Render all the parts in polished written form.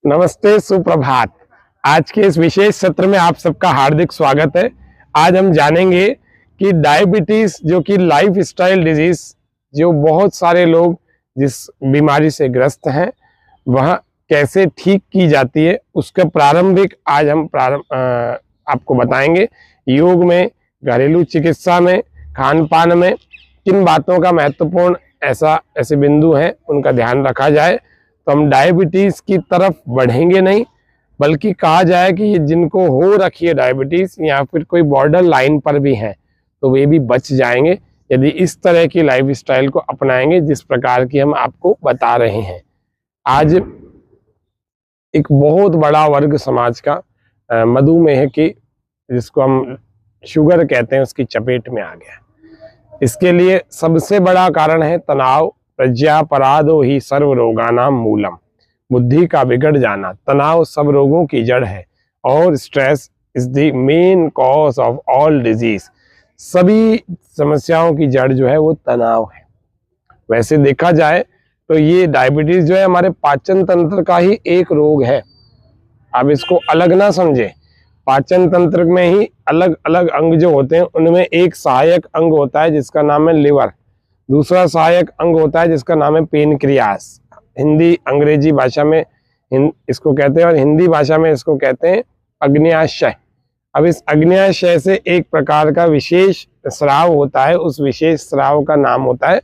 नमस्ते, सुप्रभात। आज के इस विशेष सत्र में आप सबका हार्दिक स्वागत है। आज हम जानेंगे कि डायबिटीज जो कि लाइफ स्टाइल डिजीज, जो बहुत सारे लोग जिस बीमारी से ग्रस्त हैं, वह कैसे ठीक की जाती है, उसका प्रारंभिक आज हम आपको बताएंगे। योग में, घरेलू चिकित्सा में, खान पान में किन बातों का महत्वपूर्ण ऐसे बिंदु हैं, उनका ध्यान रखा जाए तो हम डायबिटीज की तरफ बढ़ेंगे नहीं, बल्कि कहा जाए कि ये जिनको हो रखी है डायबिटीज या फिर कोई बॉर्डर लाइन पर भी हैं तो वे भी बच जाएंगे यदि इस तरह की लाइफ स्टाइल को अपनाएंगे जिस प्रकार की हम आपको बता रहे हैं। आज एक बहुत बड़ा वर्ग समाज का मधुमेह की, जिसको हम शुगर कहते हैं, उसकी चपेट में आ गया। इसके लिए सबसे बड़ा कारण है तनाव। प्रज्ञापराधो ही सर्व रोगानाम मूलम। बुद्धि का बिगड़ जाना, तनाव सब रोगों की जड़ है और stress is the main cause of all disease. सभी समस्याओं की जड़ जो है वो तनाव है। वैसे देखा जाए तो ये डायबिटीज जो है हमारे पाचन तंत्र का ही एक रोग है। अब इसको अलग ना समझे। पाचन तंत्र में ही अलग अलग अंग जो होते हैं, उनमें एक सहायक अंग होता है जिसका नाम है लिवर। दूसरा सहायक अंग होता है जिसका नाम है पेनक्रियास। हिंदी अंग्रेजी भाषा में इसको कहते हैं और हिंदी भाषा में इसको कहते हैं अग्न्याशय। अब इस अग्न्याशय से एक प्रकार का विशेष स्राव होता है। उस विशेष स्राव का नाम होता है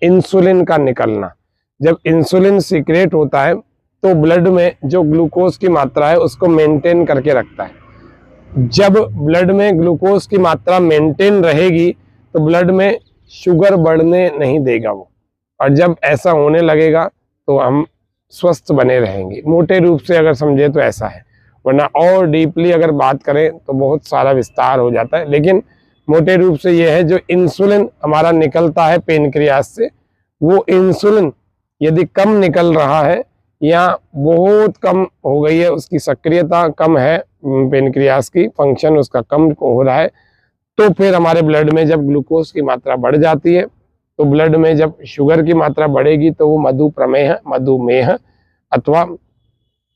इंसुलिन का निकलना। जब इंसुलिन सीक्रेट होता है तो ब्लड में जो ग्लूकोज की मात्रा है उसको मेंटेन करके रखता है। जब ब्लड में ग्लूकोज की मात्रा मेंटेन रहेगी तो ब्लड में शुगर बढ़ने नहीं देगा वो, और जब ऐसा होने लगेगा तो हम स्वस्थ बने रहेंगे। मोटे रूप से अगर समझे तो ऐसा है, वरना और डीपली अगर बात करें तो बहुत सारा विस्तार हो जाता है। लेकिन मोटे रूप से ये है, जो इंसुलिन हमारा निकलता है पेनक्रियास से, वो इंसुलिन यदि कम निकल रहा है या बहुत कम हो गई है, उसकी सक्रियता कम है, पेनक्रियास की फंक्शन उसका कम हो रहा है, तो फिर हमारे ब्लड में जब ग्लूकोज की मात्रा बढ़ जाती है तो ब्लड में जब शुगर की मात्रा बढ़ेगी तो वो मधुमेह अथवा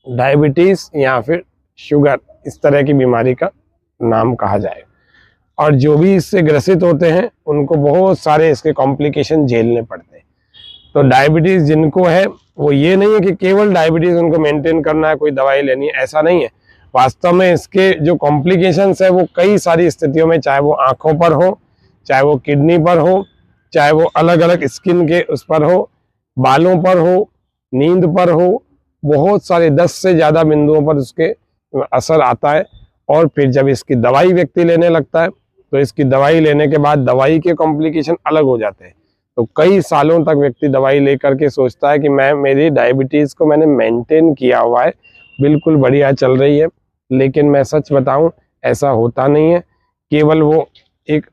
डायबिटीज या फिर शुगर, इस तरह की बीमारी का नाम कहा जाए। और जो भी इससे ग्रसित होते हैं उनको बहुत सारे इसके कॉम्प्लिकेशन झेलने पड़ते हैं। तो डायबिटीज जिनको है वो ये नहीं है कि केवल डायबिटीज उनको मेंटेन करना है, कोई दवाई लेनी है, ऐसा नहीं है। वास्तव में इसके जो कॉम्प्लिकेशंस है वो कई सारी स्थितियों में, चाहे वो आंखों पर हो, चाहे वो किडनी पर हो, चाहे वो अलग अलग स्किन के उस पर हो, बालों पर हो, नींद पर हो, बहुत सारे 10 से ज़्यादा बिंदुओं पर उसके असर आता है। और फिर जब इसकी दवाई व्यक्ति लेने लगता है तो इसकी दवाई लेने के बाद दवाई के कॉम्प्लिकेशन अलग हो जाते हैं। तो कई सालों तक व्यक्ति दवाई लेकर के सोचता है कि मेरी डायबिटीज़ को मैंने मेंटेन किया हुआ है, बिल्कुल बढ़िया चल रही है। लेकिन मैं सच बताऊं, ऐसा होता नहीं है। केवल वो एक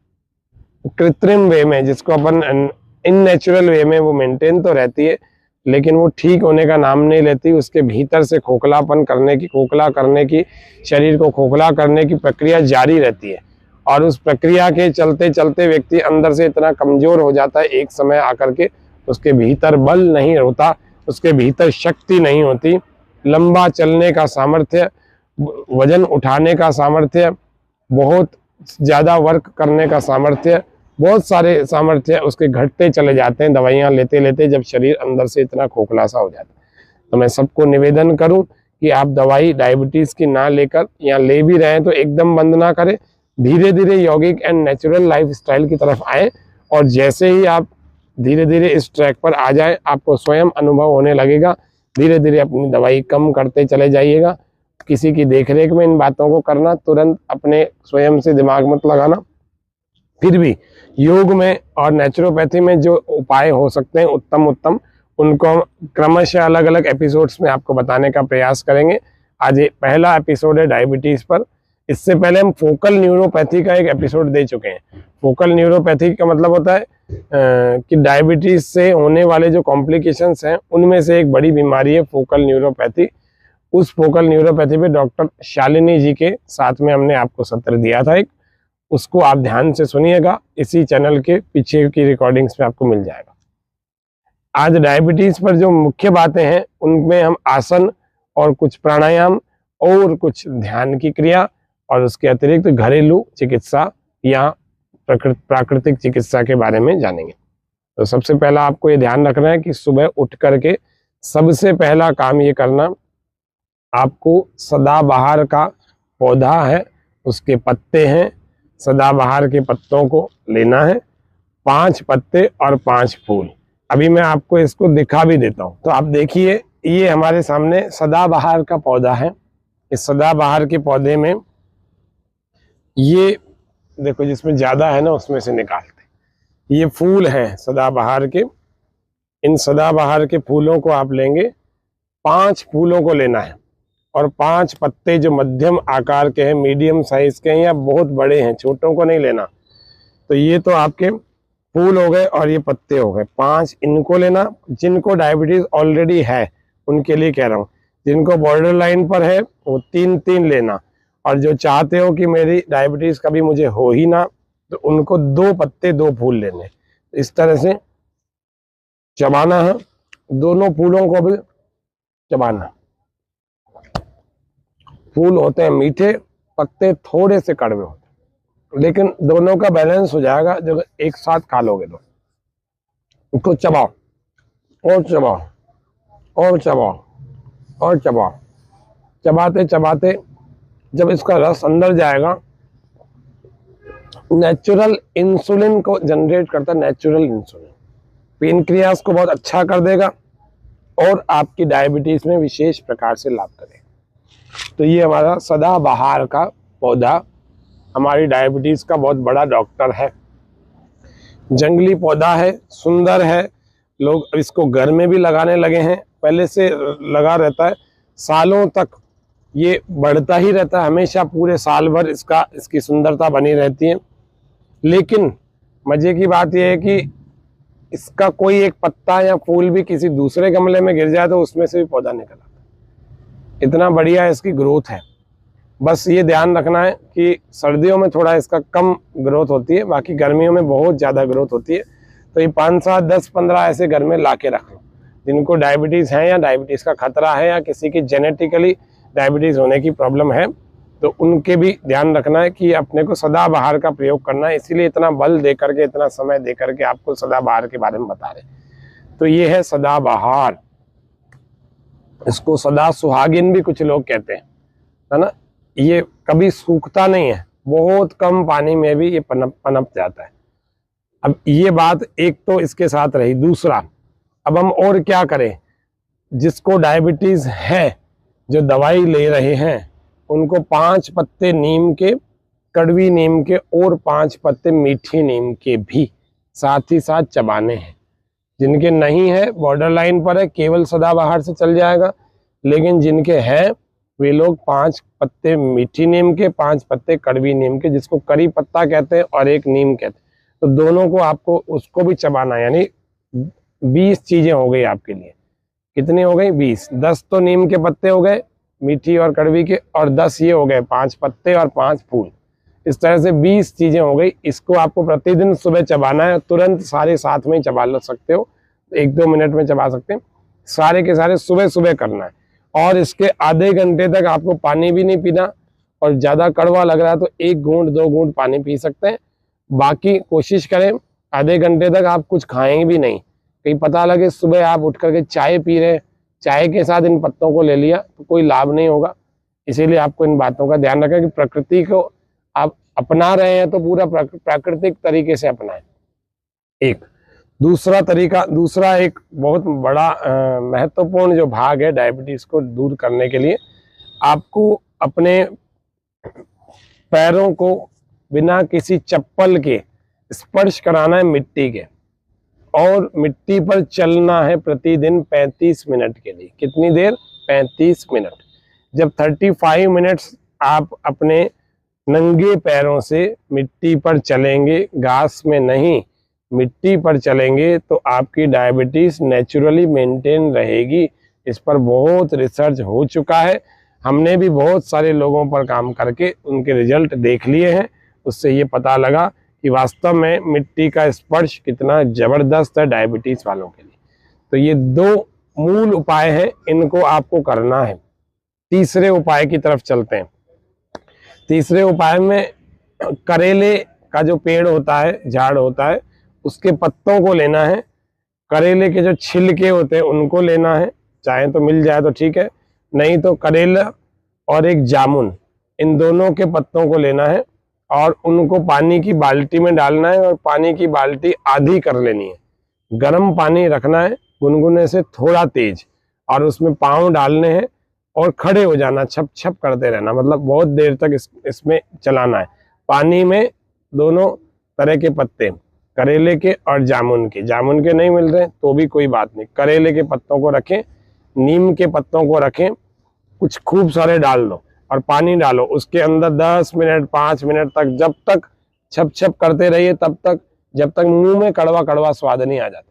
कृत्रिम वे में, जिसको अपन इननेचुरल वे में वो मेंटेन तो रहती है, लेकिन वो ठीक होने का नाम नहीं लेती। उसके भीतर से खोखला करने की, शरीर को खोखला करने की प्रक्रिया जारी रहती है। और उस प्रक्रिया के चलते चलते व्यक्ति अंदर से इतना कमजोर हो जाता है, एक समय आकर के उसके भीतर बल नहीं होता, उसके भीतर शक्ति नहीं होती, लंबा चलने का सामर्थ्य, वजन उठाने का सामर्थ्य, बहुत ज़्यादा वर्क करने का सामर्थ्य, बहुत सारे सामर्थ्य उसके घटते चले जाते हैं दवाइयाँ लेते लेते, जब शरीर अंदर से इतना खोखला सा हो जाता है। तो मैं सबको निवेदन करूं कि आप दवाई डायबिटीज़ की ना लेकर, या ले भी रहे हैं तो एकदम बंद ना करें, धीरे धीरे यौगिक एंड नेचुरल लाइफ स्टाइल की तरफ आए। और जैसे ही आप धीरे धीरे इस ट्रैक पर आ जाए, आपको स्वयं अनुभव होने लगेगा। धीरे धीरे अपनी दवाई कम करते चले जाइएगा। किसी की देखरेख में इन बातों को करना, तुरंत अपने स्वयं से दिमाग मत लगाना। फिर भी योग में और नेचुरोपैथी में जो उपाय हो सकते हैं उत्तम, उनको हम क्रमशः अलग अलग एपिसोड्स में आपको बताने का प्रयास करेंगे। आज ये पहला एपिसोड है डायबिटीज पर। इससे पहले हम फोकल न्यूरोपैथी का एक एपिसोड दे चुके हैं। फोकल न्यूरोपैथी का मतलब होता है कि डायबिटीज से होने वाले जो कॉम्प्लिकेशंस हैं उनमें से एक बड़ी बीमारी है फोकल न्यूरोपैथी। उस फोकल न्यूरोपैथी पे डॉक्टर शालिनी जी के साथ में हमने आपको सत्र दिया था एक, उसको आप ध्यान से सुनिएगा। इसी चैनल के पीछे की रिकॉर्डिंग्स में आपको मिल जाएगा। आज डायबिटीज पर जो मुख्य बातें हैं उनमें हम आसन और कुछ प्राणायाम और कुछ ध्यान की क्रिया और उसके अतिरिक्त घरेलू चिकित्सा या प्राकृतिक चिकित्सा के बारे में जानेंगे। तो सबसे पहला आपको ये ध्यान रखना है कि सुबह उठ करके सबसे पहला काम ये करना, आपको सदाबहार का पौधा है, उसके पत्ते हैं, सदाबहार के पत्तों को लेना है, 5 पत्ते और 5 फूल। अभी मैं आपको इसको दिखा भी देता हूँ। तो आप देखिए, ये हमारे सामने सदाबहार का पौधा है। इस सदाबहार के पौधे में ये देखो, जिसमें ज्यादा है ना उसमें से निकालते, ये फूल हैं सदाबहार के। इन सदाबहार के फूलों को आप लेंगे, 5 फूलों को लेना है और 5 पत्ते जो मध्यम आकार के हैं, मीडियम साइज के हैं या बहुत बड़े हैं, छोटों को नहीं लेना। तो ये तो आपके फूल हो गए और ये पत्ते हो गए, 5 इनको लेना। जिनको डायबिटीज ऑलरेडी है उनके लिए कह रहा हूँ, जिनको बॉर्डर लाइन पर है वो 3-3 लेना, और जो चाहते हो कि मेरी डायबिटीज कभी मुझे हो ही ना, तो उनको 2 पत्ते 2 फूल लेने। इस तरह से चबाना है, दोनों फूलों को भी चबाना। फूल होते हैं मीठे, पत्ते थोड़े से कड़वे होते हैं, लेकिन दोनों का बैलेंस हो जाएगा जब एक साथ खा लोगे तो। इसको चबाओ और चबाओ और चबाओ और चबाओ, चबाते चबाते जब इसका रस अंदर जाएगा, नेचुरल इंसुलिन को जनरेट करता है। नेचुरल इंसुलिन पेनक्रियास को बहुत अच्छा कर देगा और आपकी डायबिटीज में विशेष प्रकार से लाभ करेगा। तो ये हमारा सदाबहार का पौधा हमारी डायबिटीज का बहुत बड़ा डॉक्टर है। जंगली पौधा है, सुंदर है, लोग इसको घर में भी लगाने लगे हैं, पहले से लगा रहता है, सालों तक ये बढ़ता ही रहता है, हमेशा पूरे साल भर इसकी सुंदरता बनी रहती है। लेकिन मजे की बात यह है कि इसका कोई एक पत्ता या फूल भी किसी दूसरे गमले में गिर जाए तो उसमें से भी पौधा निकल आता है। इतना बढ़िया इसकी ग्रोथ है। बस ये ध्यान रखना है कि सर्दियों में थोड़ा इसका कम ग्रोथ होती है, बाकी गर्मियों में बहुत ज़्यादा ग्रोथ होती है। तो ये 5, 7, 10, 15 ऐसे घर में ला के रख लो। जिनको डायबिटीज़ है या डायबिटीज़ का खतरा है या किसी की जेनेटिकली डायबिटीज़ होने की प्रॉब्लम है, तो उनके भी ध्यान रखना है कि अपने को सदाबहार का प्रयोग करना है। इसीलिए इतना बल दे करके, इतना समय दे करके आपको सदाबहार के बारे में बता रहे। तो ये है सदाबहार। इसको सदा सुहागिन भी कुछ लोग कहते हैं, है ना। ये कभी सूखता नहीं है, बहुत कम पानी में भी ये पनप जाता है। अब ये बात एक तो इसके साथ रही। दूसरा, अब हम और क्या करें, जिसको डायबिटीज है, जो दवाई ले रहे हैं, उनको 5 पत्ते नीम के, कड़वी नीम के और 5 पत्ते मीठी नीम के भी साथ ही साथ चबाने हैं। जिनके नहीं है, बॉर्डर लाइन पर है, केवल सदाबहार से चल जाएगा। लेकिन जिनके हैं वे लोग 5 पत्ते मीठी नीम के, 5 पत्ते कड़वी नीम के, जिसको करी पत्ता कहते हैं और एक नीम कहते हैं, तो दोनों को आपको उसको भी चबाना। यानी 20 चीजें हो गई आपके लिए। कितनी हो गई? 20। 10 तो नीम के पत्ते हो गए मीठी और कड़वी के, और 10 ये हो गए 5 पत्ते और 5 फूल। इस तरह से 20 चीजें हो गई। इसको आपको प्रतिदिन सुबह चबाना है। तुरंत सारे साथ में ही चबा लो सकते हो, 1-2 मिनट में चबा सकते हैं। सारे के सारे सुबह सुबह करना है। और इसके आधे घंटे तक आपको पानी भी नहीं पीना, और ज़्यादा कड़वा लग रहा है तो 1 घूंट 2 घूंट पानी पी सकते हैं। बाकी कोशिश करें आधे घंटे तक आप कुछ खाएं भी नहीं। कहीं पता लगे सुबह आप उठ करके चाय पी रहे, चाय के साथ इन पत्तों को ले लिया, तो कोई लाभ नहीं होगा। इसीलिए आपको इन बातों का ध्यान रखें कि प्रकृति को आप अपना रहे हैं तो पूरा प्राकृतिक तरीके से अपनाएं। एक दूसरा तरीका, दूसरा एक बहुत बड़ा महत्वपूर्ण जो भाग है डायबिटीज को दूर करने के लिए, आपको अपने पैरों को बिना किसी चप्पल के स्पर्श कराना है मिट्टी के, और मिट्टी पर चलना है प्रतिदिन 35 मिनट के लिए। कितनी देर? 35 मिनट। जब 35 मिनट्स आप अपने नंगे पैरों से मिट्टी पर चलेंगे, घास में नहीं, मिट्टी पर चलेंगे, तो आपकी डायबिटीज नेचुरली मेंटेन रहेगी। इस पर बहुत रिसर्च हो चुका है। हमने भी बहुत सारे लोगों पर काम करके उनके रिजल्ट देख लिए हैं। उससे ये पता लगा कि वास्तव में मिट्टी का स्पर्श कितना ज़बरदस्त है डायबिटीज़ वालों के लिए। तो ये 2 मूल उपाय हैं, इनको आपको करना है। तीसरे उपाय की तरफ चलते हैं। तीसरे उपाय में करेले का जो पेड़ होता है, झाड़ होता है, उसके पत्तों को लेना है। करेले के जो छिलके होते हैं उनको लेना है, चाहे तो मिल जाए तो ठीक है, नहीं तो करेला और एक जामुन, इन दोनों के पत्तों को लेना है और उनको पानी की बाल्टी में डालना है और पानी की बाल्टी आधी कर लेनी है। गर्म पानी रखना है, गुनगुने से थोड़ा तेज, और उसमें पाँव डालने हैं और खड़े हो जाना, छप छप करते रहना, मतलब बहुत देर तक इसमें चलाना है। पानी में दोनों तरह के पत्ते, करेले के और जामुन के नहीं मिल रहे तो भी कोई बात नहीं, करेले के पत्तों को रखें, नीम के पत्तों को रखें, कुछ खूब सारे डाल दो और पानी डालो, उसके अंदर 10 मिनट 5 मिनट तक, जब तक छप छप करते रहिए, तब तक जब तक मुंह में कड़वा कड़वा स्वाद नहीं आ जाता।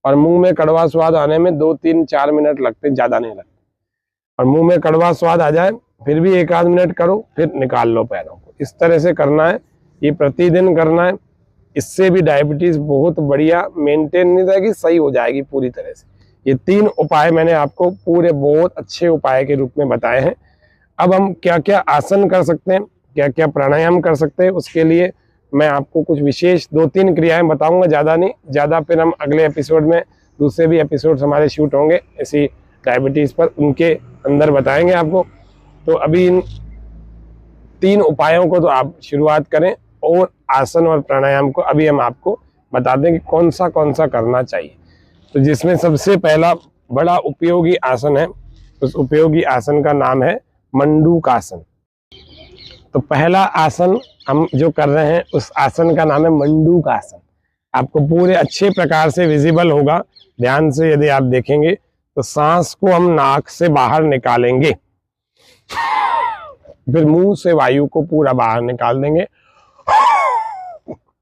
और मुंह में कड़वा स्वाद आने में 2-3-4 मिनट लगते, ज्यादा नहीं लगते। और मुंह में कड़वा स्वाद आ जाए फिर भी 1 आध मिनट करो, फिर निकाल लो पैरों को। इस तरह से करना है, ये प्रतिदिन करना है। इससे भी डायबिटीज बहुत बढ़िया मेंटेन नहीं रहेगी, सही हो जाएगी पूरी तरह से। ये 3 उपाय मैंने आपको पूरे बहुत अच्छे उपाय के रूप में बताए हैं। अब हम क्या क्या आसन कर सकते हैं, क्या क्या प्राणायाम कर सकते हैं, उसके लिए मैं आपको कुछ विशेष 2-3 क्रियाएं बताऊंगा, ज़्यादा नहीं। ज़्यादा फिर हम अगले एपिसोड में, दूसरे भी एपिसोड हमारे शूट होंगे ऐसी डायबिटीज़ पर, उनके अंदर बताएंगे आपको। तो अभी इन 3 उपायों को तो आप शुरुआत करें, और आसन और प्राणायाम को अभी हम आपको बता दें कि कौन सा करना चाहिए। तो जिसमें सबसे पहला बड़ा उपयोगी आसन है, उस उपयोगी आसन का नाम है मंडूक आसन। तो पहला आसन हम जो कर रहे हैं, उस आसन का नाम है मंडूक आसन। आपको पूरे अच्छे प्रकार से विजिबल होगा, ध्यान से यदि आप देखेंगे तो सांस को हम नाक से बाहर निकालेंगे, फिर मुंह से वायु को पूरा बाहर निकाल देंगे,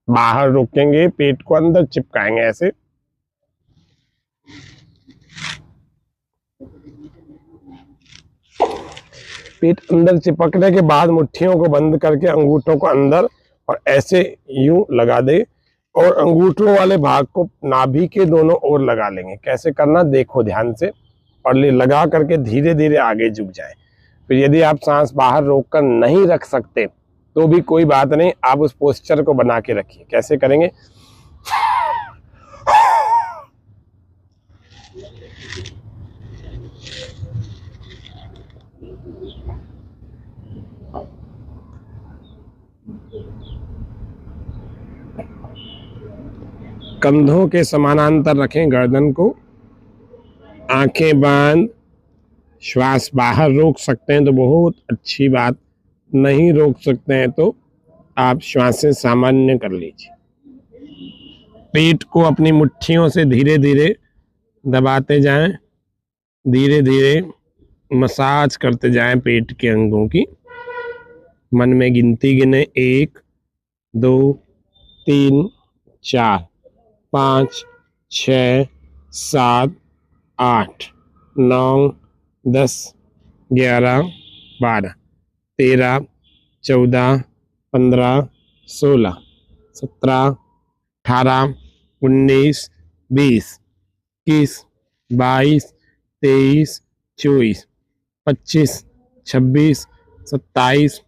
बाहर रोकेंगे, पेट को अंदर चिपकाएंगे ऐसे, पेट अंदर चिपकने के बाद मुट्ठियों को बंद करके अंगूठों को अंदर और ऐसे यूं लगा दे, और अंगूठों वाले भाग को नाभि के दोनों ओर लगा लेंगे। कैसे करना देखो ध्यान से, और लगा करके धीरे धीरे आगे झुक जाए। फिर यदि आप सांस बाहर रोककर नहीं रख सकते तो भी कोई बात नहीं, आप उस पोस्चर को बना के रखिए। कैसे करेंगे, कंधों के समानांतर रखें गर्दन को, आंखें बंद, श्वास बाहर रोक सकते हैं तो बहुत अच्छी बात, नहीं रोक सकते हैं तो आप श्वासें सामान्य कर लीजिए। पेट को अपनी मुट्ठियों से धीरे धीरे दबाते जाएं, धीरे धीरे मसाज करते जाएं पेट के अंगों की। मन में गिनती गिने, 1 2 3 4 5 6 7 8 9 10 11 12 13 14 15 16 17 18 19 20 21 22 23 24 25 26 27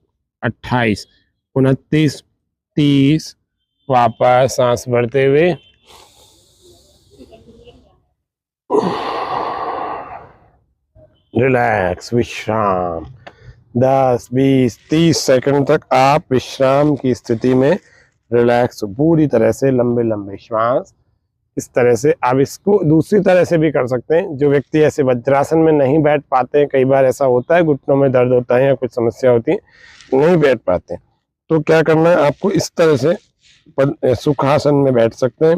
28 29 30। वापस सांस भरते हुए रिलैक्स, विश्राम। 10 20 30 सेकंड तक आप विश्राम की स्थिति में रिलैक्स, पूरी तरह से लंबे लंबे श्वास। इस तरह से आप इसको दूसरी तरह से भी कर सकते हैं। जो व्यक्ति ऐसे वज्रासन में नहीं बैठ पाते हैं, कई बार ऐसा होता है घुटनों में दर्द होता है या कुछ समस्या होती है, नहीं बैठ पाते, तो क्या करना है आपको, इस तरह से सुखासन में बैठ सकते हैं,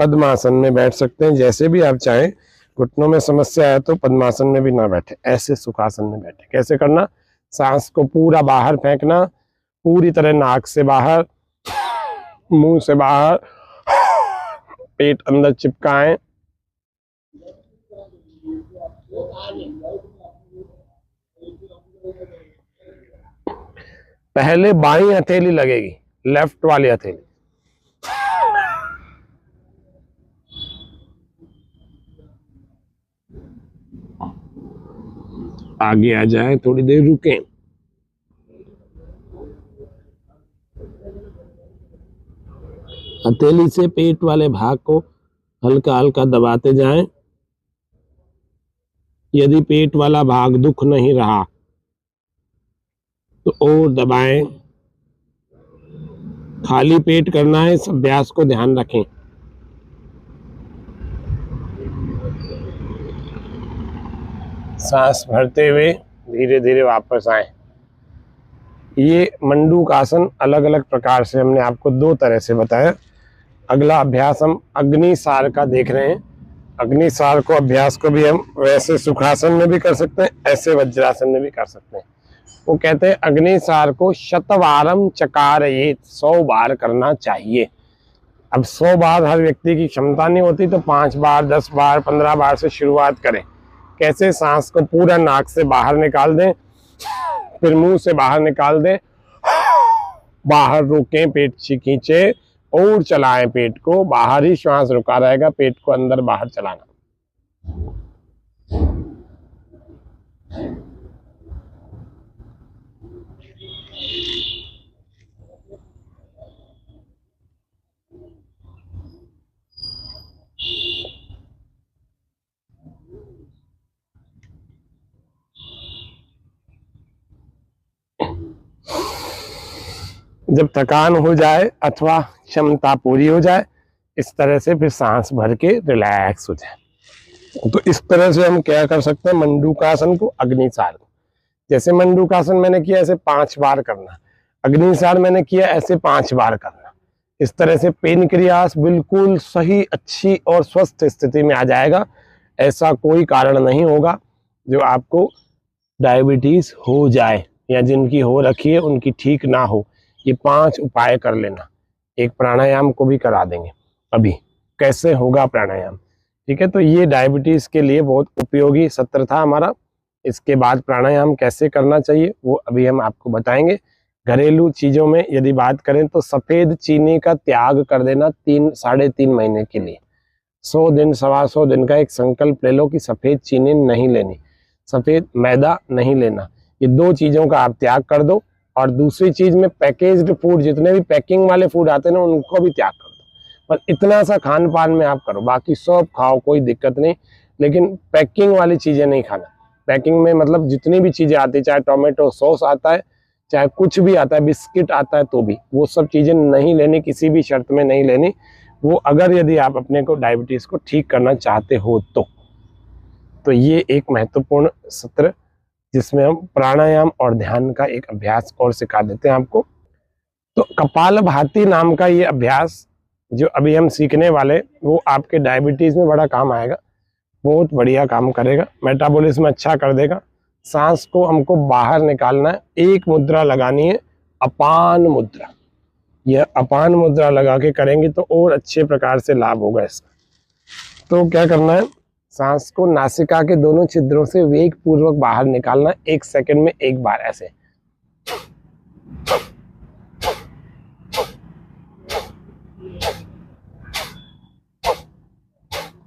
पद्मासन में बैठ सकते हैं, जैसे भी आप चाहें। घुटनों में समस्या है तो पद्मासन में भी ना बैठे, ऐसे सुखासन में बैठे। कैसे करना, सांस को पूरा बाहर फेंकना, पूरी तरह नाक से बाहर, मुंह से बाहर, पेट अंदर चिपकाएं। पहले बाईं हथेली लगेगी, लेफ्ट वाली हथेली। आगे आ जाए, थोड़ी देर रुकें। हथेली से पेट वाले भाग को हल्का हल्का दबाते जाएं। यदि पेट वाला भाग दुख नहीं रहा तो और दबाएं। खाली पेट करना है, इस अभ्यास को ध्यान रखें। सांस भरते हुए धीरे धीरे वापस आए। ये मंडूकासन अलग अलग प्रकार से हमने आपको 2 तरह से बताया। अगला अभ्यास हम अग्निसार का देख रहे हैं। अग्निसार को अभ्यास को भी हम वैसे सुखासन में भी कर सकते हैं, ऐसे वज्रासन में भी कर सकते हैं। वो कहते हैं अग्निसार को शतवारम चकारयेत, 100 बार करना चाहिए। अब 100 बार हर व्यक्ति की क्षमता नहीं होती, तो 5 बार, 10 बार, 15 बार से शुरुआत करें। कैसे? सांस को पूरा नाक से बाहर निकाल दें, फिर मुंह से बाहर निकाल दें, बाहर रोकें, पेट खींचे और चलाएं पेट को। बाहर ही श्वास रुका रहेगा, पेट को अंदर बाहर चलाना। जब थकान हो जाए अथवा क्षमता पूरी हो जाए, इस तरह से फिर सांस भर के रिलैक्स हो जाए। तो इस तरह से हम क्या कर सकते हैं, मंडूकासन को, अग्निसार को। जैसे मंडूकासन मैंने किया ऐसे 5 बार करना, अग्निसार मैंने किया ऐसे 5 बार करना। इस तरह से पेनक्रियास बिल्कुल सही, अच्छी और स्वस्थ स्थिति में आ जाएगा। ऐसा कोई कारण नहीं होगा जो आपको डायबिटीज हो जाए या जिनकी हो रखी है उनकी ठीक ना हो। ये 5 उपाय कर लेना। एक प्राणायाम को भी करा देंगे अभी, कैसे होगा प्राणायाम, ठीक है। तो ये डायबिटीज के लिए बहुत उपयोगी सत्र था हमारा। इसके बाद प्राणायाम कैसे करना चाहिए वो अभी हम आपको बताएंगे। घरेलू चीजों में यदि बात करें तो सफेद चीनी का त्याग कर देना 3-3.5 महीने के लिए। 100 दिन, 125 दिन का एक संकल्प ले लो कि सफेद चीनी नहीं लेनी, सफेद मैदा नहीं लेना। ये 2 चीजों का आप त्याग कर दो। और दूसरी चीज में पैकेज्ड फूड, जितने भी पैकिंग वाले फूड आते हैं ना, उनको भी त्याग कर दो। पर इतना सा खान पान में आप करो, बाकी सब खाओ, कोई दिक्कत नहीं, लेकिन पैकिंग वाली चीजें नहीं खाना। पैकिंग में मतलब जितनी भी चीजें आती है, चाहे टोमेटो सॉस आता है, चाहे कुछ भी आता है, बिस्किट आता है, तो भी वो सब चीजें नहीं लेनी, किसी भी शर्त में नहीं लेनी। वो अगर यदि आप अपने को डायबिटीज को ठीक करना चाहते हो तो ये एक महत्वपूर्ण सत्र जिसमें हम प्राणायाम और ध्यान का एक अभ्यास और सिखा देते हैं आपको। तो कपालभाति नाम का ये अभ्यास जो अभी हम सीखने वाले, वो आपके डायबिटीज में बड़ा काम आएगा, बहुत बढ़िया काम करेगा, मेटाबॉलिज्म अच्छा कर देगा। सांस को हमको बाहर निकालना है, एक मुद्रा लगानी है, अपान मुद्रा। यह अपान मुद्रा लगा के करेंगे तो और अच्छे प्रकार से लाभ होगा इसका। तो क्या करना है, सांस को नासिका के दोनों छिद्रों से वेग पूर्वक बाहर निकालना, 1 सेकंड में 1 बार ऐसे।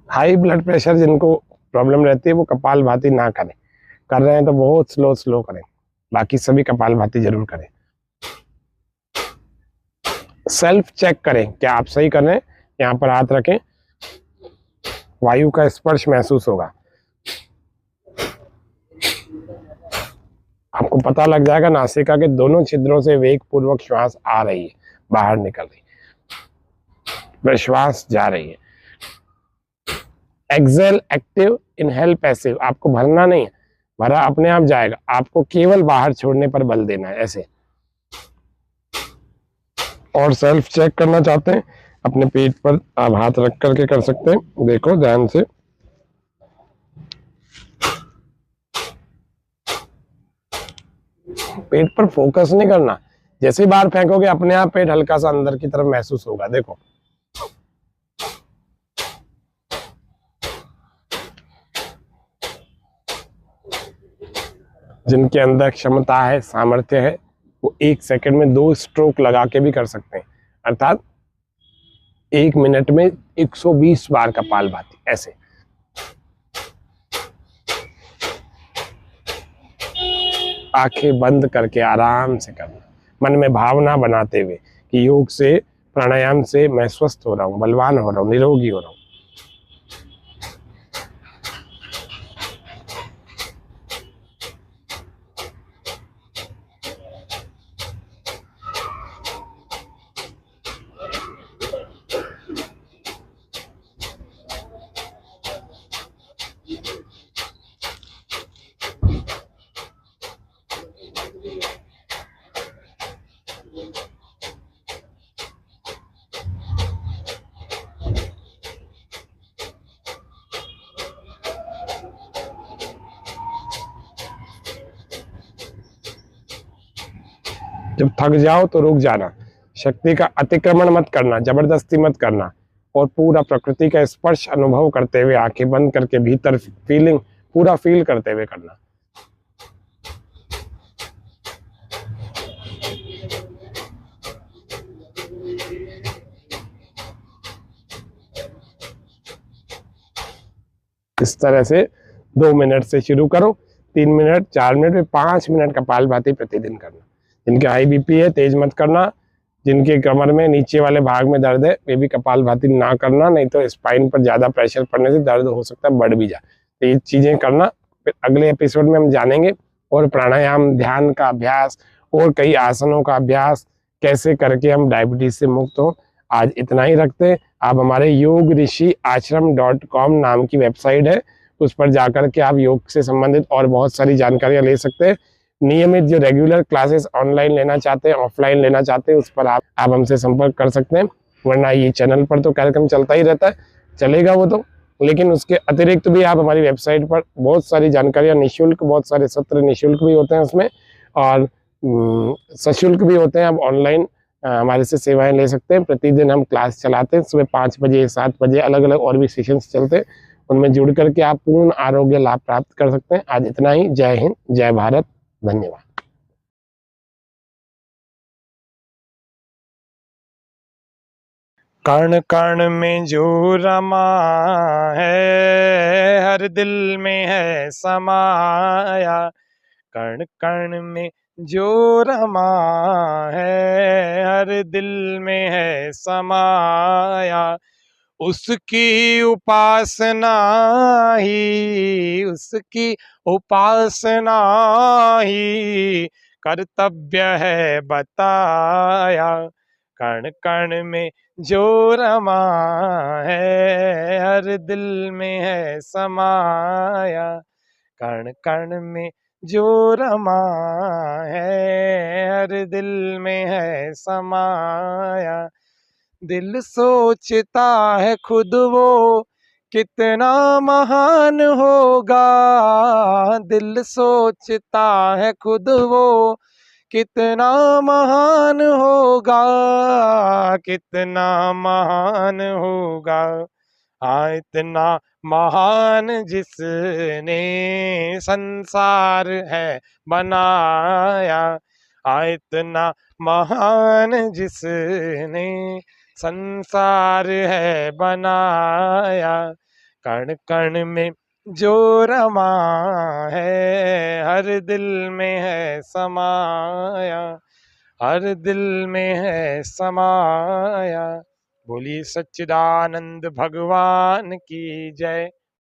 हाई ब्लड प्रेशर जिनको प्रॉब्लम रहती है वो कपालभाति ना करें, कर रहे हैं तो बहुत स्लो करें, बाकी सभी कपालभाति जरूर करें। सेल्फ चेक करें क्या आप सही कर रहे हैं। यहाँ पर हाथ रखें, वायु का स्पर्श महसूस होगा, आपको पता लग जाएगा नासिका के दोनों छिद्रों से वेग पूर्वक श्वास आ रही है, बाहर निकल रही है, श्वास जा रही है। Exhale active, inhale passive. आपको भरना नहीं है, भरा अपने आप जाएगा, आपको केवल बाहर छोड़ने पर बल देना है, ऐसे। और सेल्फ चेक करना चाहते हैं, अपने पेट पर आप हाथ रख करके कर सकते हैं। देखो ध्यान से, पेट पर फोकस नहीं करना, जैसे ही बाहर फेंकोगे अपने आप पेट हल्का सा अंदर की तरफ महसूस होगा। देखो जिनके अंदर क्षमता है, सामर्थ्य है, वो 1 सेकंड में 2 स्ट्रोक लगा के भी कर सकते हैं, अर्थात 1 मिनट में 120 बार कपालभाति, ऐसे। आंखें बंद करके आराम से करना, मन में भावना बनाते हुए कि योग से, प्राणायाम से मैं स्वस्थ हो रहा हूँ, बलवान हो रहा हूँ, निरोगी हो रहा हूँ। जब थक जाओ तो रुक जाना, शक्ति का अतिक्रमण मत करना, जबरदस्ती मत करना, और पूरा प्रकृति का स्पर्श अनुभव करते हुए आंखें बंद करके भीतर फीलिंग पूरा फील करते हुए करना। इस तरह से 2 मिनट से शुरू करो, 3 मिनट, 4 मिनट में 5 मिनट कपालभाति प्रतिदिन करना। जिनके हाई बीपी है तेज मत करना, जिनके कमर में नीचे वाले भाग में दर्द है वे भी कपालभाति ना करना, नहीं तो स्पाइन पर ज्यादा प्रेशर पड़ने से दर्द हो सकता है बढ़ भी जाए। तो ये चीजें करना। फिर अगले एपिसोड में हम जानेंगे और प्राणायाम, ध्यान का अभ्यास और कई आसनों का अभ्यास कैसे करके हम डायबिटीज से मुक्त हो। आज इतना ही रखते हैं। आप हमारे योग ऋषि आश्रम.com नाम की वेबसाइट है, उस पर जाकर के आप योग से संबंधित और बहुत सारी जानकारियां ले सकते हैं। नियमित जो रेगुलर क्लासेस ऑनलाइन लेना चाहते हैं, ऑफलाइन लेना चाहते हैं, उस पर आप हमसे संपर्क कर सकते हैं। वरना ये चैनल पर तो कार्यक्रम चलता ही रहता है, चलेगा वो तो, लेकिन उसके अतिरिक्त भी आप हमारी वेबसाइट पर बहुत सारी जानकारियां निःशुल्क, बहुत सारे सत्र निःशुल्क भी होते हैं उसमें, और सशुल्क भी होते हैं। आप ऑनलाइन हमारे से सेवाएं ले सकते हैं। प्रतिदिन हम क्लास चलाते हैं, सुबह 5 बजे, 7 बजे, अलग अलग और भी सेशंस चलते हैं। उनमें जुड़ करके आप पूर्ण आरोग्य लाभ प्राप्त कर सकते हैं। आज इतना ही। जय हिंद, जय भारत, धन्यवाद। कण कण में जो रमा है, हर दिल में है समाया। कण कण में जो रमा है, हर दिल में है समाया। उसकी उपासना उसकी उपासना ही कर्तव्य है बताया। कण कण में जो रमा है, हर दिल में है समाया। कण कण में जो रमा है, हर दिल में है समाया। दिल सोचता है खुद वो कितना महान होगा, दिल सोचता है खुद वो कितना महान होगा, कितना महान होगा। हाँ, इतना महान जिसने संसार है बनाया। हाँ, इतना महान जिसने संसार है बनाया। कण कण में जो रमा है, हर दिल में है समाया, हर दिल में है समाया। बोलिए सच्चिदानंद भगवान की जय।